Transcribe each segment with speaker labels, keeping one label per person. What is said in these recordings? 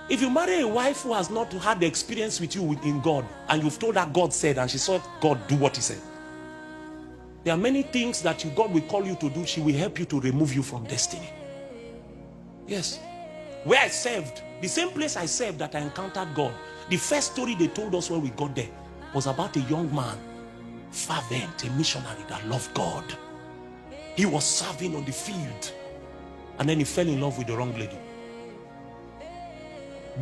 Speaker 1: If you marry a wife who has not had the experience with you in God, and you've told her God said, and she saw God do what he said, there are many things that God will call you to do. She will help you to remove you from destiny. Yes. Where I served, the same place I served that I encountered God, the first story they told us when we got there was about a young man, fervent, a missionary that loved God. He was serving on the field, and then he fell in love with the wrong lady.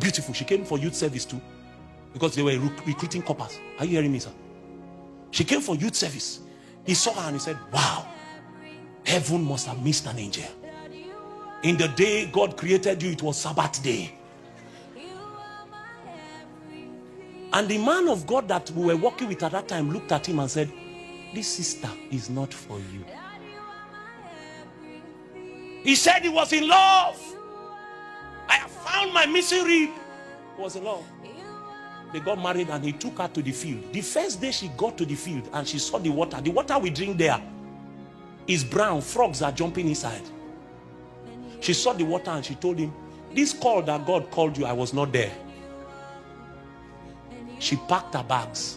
Speaker 1: Beautiful. She came for youth service too, because they were recruiting coppers. Are you hearing me, sir? She came for youth service. He saw her and he said, wow, heaven must have missed an angel. In the day God created you, it was Sabbath day. And the man of God that we were working with at that time looked at him and said, this sister is not for you. He said he was in love. I have found my missing rib. He was in love. They got married and he took her to the field. The first day she got to the field and she saw the water we drink there is brown. Frogs are jumping inside. She saw the water and she told him, this call that God called you, I was not there. She packed her bags,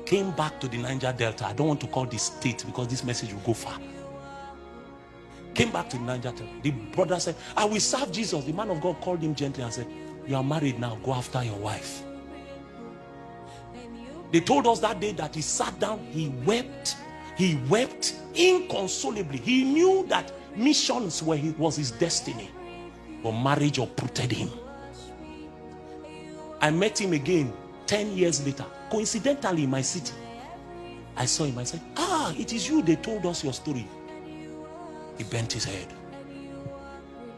Speaker 1: came back to the Niger Delta. I don't want to call this state because this message will go far. Came back to the Niger Delta. The brother said, I will serve Jesus. The man of God called him gently and said, you are married now, go after your wife. They told us that day that he sat down, he wept inconsolably. He knew that missions was his destiny, but marriage uprooted him. I met him again 10 years later, coincidentally in my city. I saw him, I said, it is you, they told us your story. He bent his head.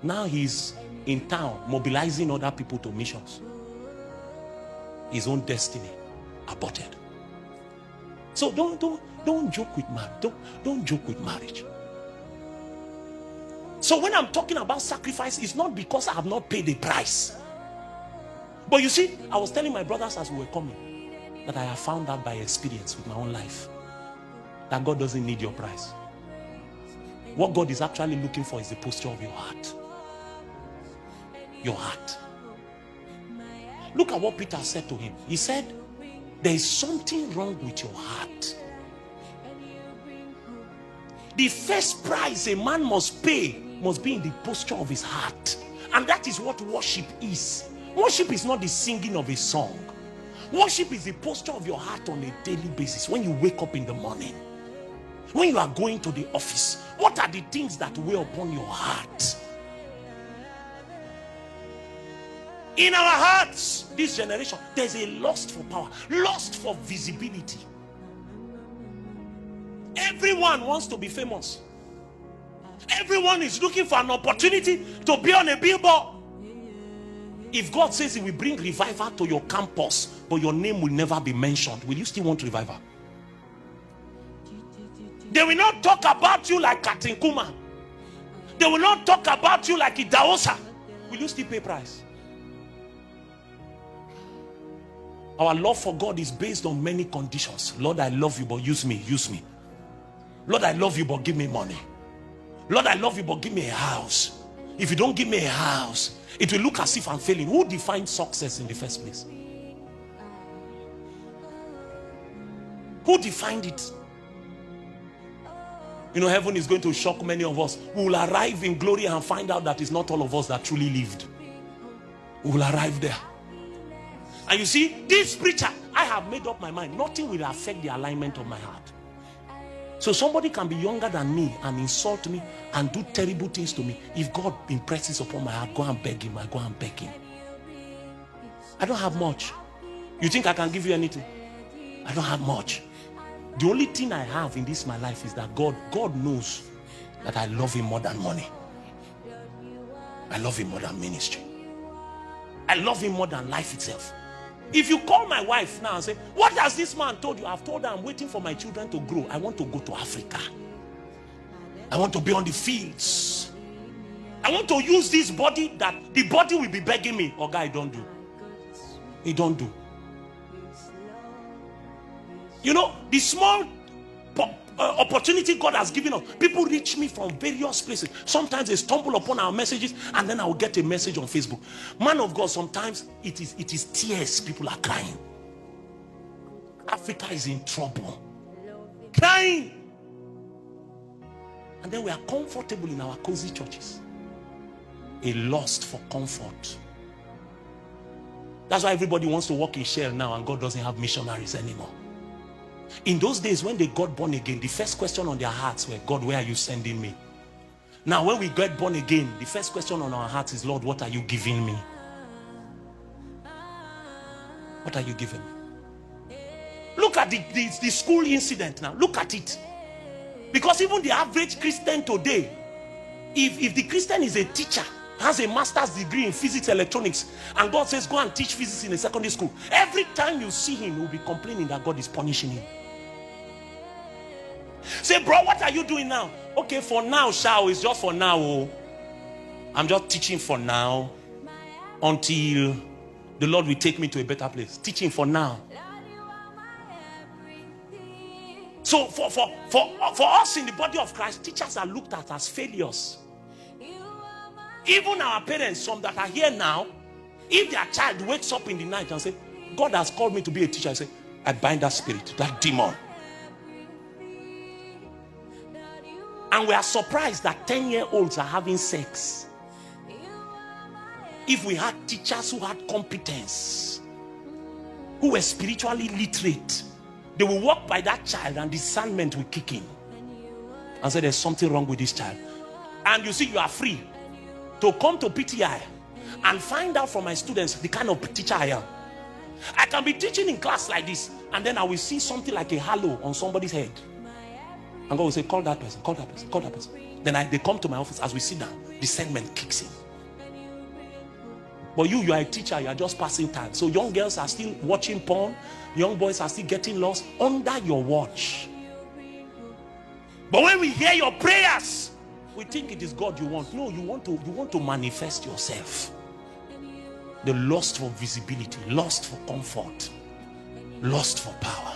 Speaker 1: Now he's in town mobilizing other people to missions. His own destiny aborted. So don't joke with marriage. Don't joke with marriage. So when I'm talking about sacrifice, it's not because I have not paid the price. But you see, I was telling my brothers as we were coming that I have found out by experience with my own life that God doesn't need your price. What God is actually looking for is the posture of your heart. Your heart. Look at what Peter said to him. He said, there is something wrong with your heart. The first price a man must pay must be in the posture of his heart. And that is what worship is. Worship is not the singing of a song. Worship is the posture of your heart on a daily basis. When you wake up in the morning, when you are going to the office, what are the things that weigh upon your heart? In our hearts, this generation, there's a lust for power, lust for visibility. Everyone wants to be famous. Everyone is looking for an opportunity to be on a billboard. If God says he will bring revival to your campus, but your name will never be mentioned, will you still want revival? They will not talk about you like Katin Kuma. They will not talk about you like Idaosa. Will you still pay price? Our love for God is based on many conditions. Lord, I love you, but use me, use me. Lord, I love you, but give me money. Lord, I love you, but give me a house. If you don't give me a house, it will look as if I'm failing. Who defined success in the first place? Who defined it? You know, heaven is going to shock many of us. We will arrive in glory and find out that it's not all of us that truly lived. We will arrive there. And you see, this preacher, I have made up my mind. Nothing will affect the alignment of my heart. So somebody can be younger than me and insult me and do terrible things to me. If God impresses upon my heart, go and beg him. I go and beg him. I don't have much. You think I can give you anything? I don't have much. The only thing I have in this my life is that God knows that I love him more than money. I love him more than ministry. I love him more than life itself. If you call my wife now and say, what has this man told you? I've told her I'm waiting for my children to grow. I want to go to Africa. I want to be on the fields. I want to use this body that the body will be begging me. Oh, guy, don't do. He don't do. You know, the small opportunity God has given us. People reach me from various places. Sometimes they stumble upon our messages, and then I will get a message on Facebook. Man of God, sometimes it is tears. People are crying. Africa is in trouble. Crying. And then we are comfortable in our cozy churches. A lust for comfort. That's why everybody wants to walk in Shell now, and God doesn't have missionaries anymore. In those days when they got born again, the first question on their hearts were, God, where are you sending me? Now when we get born again, the first question on our hearts is, Lord, what are you giving me? What are you giving me? Look at the school incident now. Look at it. Because even the average Christian today, if the Christian is a teacher, has a master's degree in physics, electronics, and God says, go and teach physics in a secondary school, every time you see him, you'll be complaining that God is punishing him. Say, bro, what are you doing now? Okay, for now, Shao, it's just for now. Oh. I'm just teaching for now until the Lord will take me to a better place. Teaching for now. So for us in the body of Christ, teachers are looked at as failures. Even our parents, some that are here now, if their child wakes up in the night and say, God has called me to be a teacher, I say, I bind that spirit, that demon. And we are surprised that 10-year-olds are having sex. If we had teachers who had competence, who were spiritually literate, they will walk by that child and discernment will kick in and say, there's something wrong with this child. And you see, you are free to come to PTI and find out from my students the kind of teacher I am. I can be teaching in class like this, and then I will see something like a halo on somebody's head. And God will say, call that person, call that person, call that person. Then they come to my office. As we sit down, discernment kicks in. But you are a teacher, you are just passing time. So young girls are still watching porn. Young boys are still getting lost under your watch. But when we hear your prayers, we think it is God you want. No, you want to manifest yourself. The lust for visibility, lust for comfort, lust for power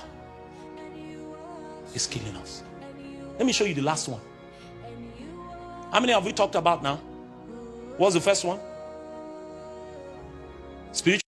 Speaker 1: is killing us. Let me show you the last one. How many have we talked about now? What's the first one? Spiritual